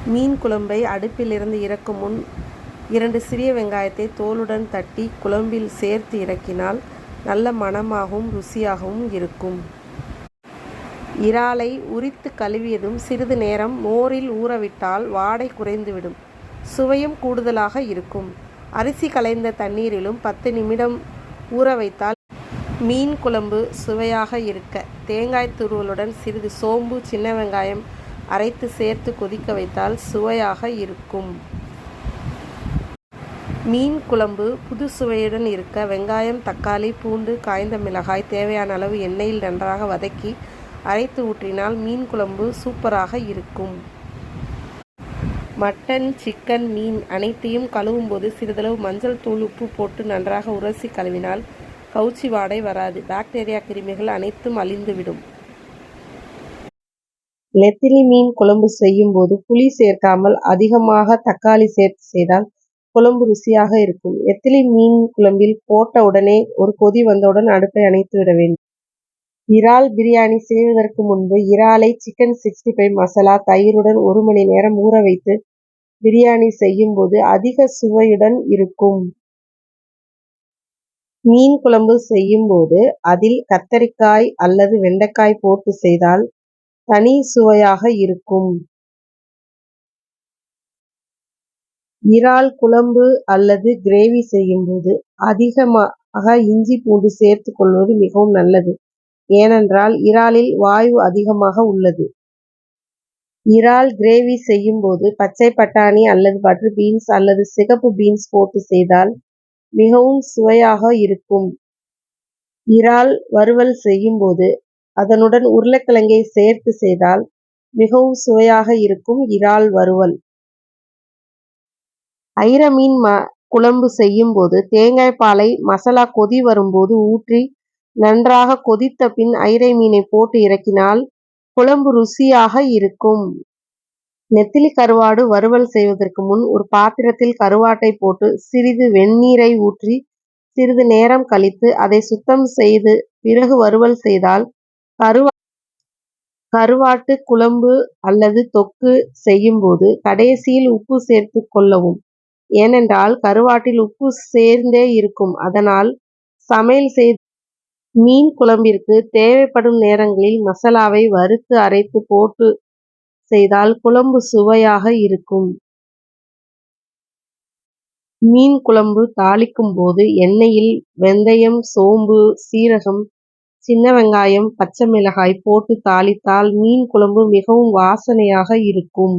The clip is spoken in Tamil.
மீன் குழம்பை அடுப்பிலிருந்து இறக்கும் முன் 2 சிறிய வெங்காயத்தை தோலுடன் தட்டி குழம்பில் சேர்த்து இறக்கினால் நல்ல மணமாகவும் ருசியாகவும் இருக்கும். இறாலை உரித்து கழுவியதும் சிறிது நேரம் மோரில் ஊறவிட்டால் வாடை குறைந்துவிடும், சுவையும் கூடுதலாக இருக்கும். அரிசி களைந்த தண்ணீரிலும் 10 நிமிடம் ஊற வைத்தால் மீன் குழம்பு சுவையாக இருக்க தேங்காய் துருவலுடன் சிறிது சோம்பு, சின்ன வெங்காயம் அரைத்து சேர்த்து கொதிக்க வைத்தால் சுவையாக இருக்கும். மீன் குழம்பு புது சுவையுடன் இருக்க வெங்காயம், தக்காளி, பூண்டு, காய்ந்த மிளகாய் தேவையான அளவு எண்ணெயில் நன்றாக வதக்கி அரைத்து ஊற்றினால் மீன் குழம்பு சூப்பராக இருக்கும். மட்டன், சிக்கன், மீன் அனைத்தையும் கழுவும் போது சிறிதளவு மஞ்சள் தூள், உப்பு போட்டு நன்றாக உரசி கழுவினால் கவுச்சி வாடை வராது. பாக்டீரியா கிருமிகள் அனைத்தும் அழிந்துவிடும். நெத்திலி மீன் குழம்பு செய்யும் போது புளி சேர்க்காமல் அதிகமாக தக்காளி சேர்த்து செய்தால் குழம்பு ருசியாக இருக்கும். நெத்திலி மீன் குழம்பில் போட்ட உடனே ஒரு கொதி வந்தவுடன் அடுப்பை அணைத்து விட வேண்டும். இறால் பிரியாணி செய்வதற்கு முன்பு இறாலை சிக்கன் 65 மசாலா, தயிருடன் 1 மணி நேரம் ஊற வைத்து பிரியாணி செய்யும் போது அதிக சுவையுடன் இருக்கும். மீன் குழம்பு செய்யும் போது அதில் கத்தரிக்காய் அல்லது வெண்டைக்காய் போட்டு செய்தால் தனி சுவையாக இருக்கும். இறால் குழம்பு அல்லது கிரேவி செய்யும்போது அதிகமாக இஞ்சி, பூண்டு சேர்த்து கொள்வது மிகவும் நல்லது. ஏனென்றால் இறாலில் வாயு அதிகமாக உள்ளது. இறால் கிரேவி செய்யும் போது பச்சை பட்டாணி அல்லது பட்டர் பீன்ஸ் அல்லது சிகப்பு பீன்ஸ் போட்டு செய்தால் மிகவும் சுவையாக இருக்கும். இறால் வறுவல் செய்யும் போது அதனுடன் உருளைக்கிழங்கை சேர்த்து செய்தால் மிகவும் சுவையாக இருக்கும். இறால் வறுவல். ஐர மீன் குழம்பு செய்யும் போது தேங்காய் பாலை மசாலா கொதி வரும்போது ஊற்றி நன்றாக கொதித்த பின் ஐரை மீனை போட்டு இறக்கினால் குழம்பு ருசியாக இருக்கும். நெத்திலி கருவாடு வறுவல் செய்வதற்கு முன் ஒரு பாத்திரத்தில் கருவாட்டை போட்டு சிறிது வெந்நீரை ஊற்றி சிறிது நேரம் கழித்து அதை சுத்தம் செய்து பிறகு வறுவல் செய்தால் கருவாட்டு குழம்பு அல்லது தொக்கு செய்யும் போது கடைசியில் உப்பு சேர்த்து கொள்ளவும். ஏனென்றால் கருவாட்டில் உப்பு சேர்ந்தே இருக்கும். அதனால் சமையல் செய்த மீன் குழம்பிற்கு தேவைப்படும் நேரங்களில் மசாலாவை வறுத்து அரைத்து போட்டு செய்தால் குழம்பு சுவையாக இருக்கும். மீன் குழம்பு தாளிக்கும் போது எண்ணெயில் வெந்தயம், சோம்பு, சீரகம், சின்ன வெங்காயம், பச்சை மிளகாய் போட்டு தாளித்தால் மீன் குழம்பு மிகவும் வாசனையாக இருக்கும்.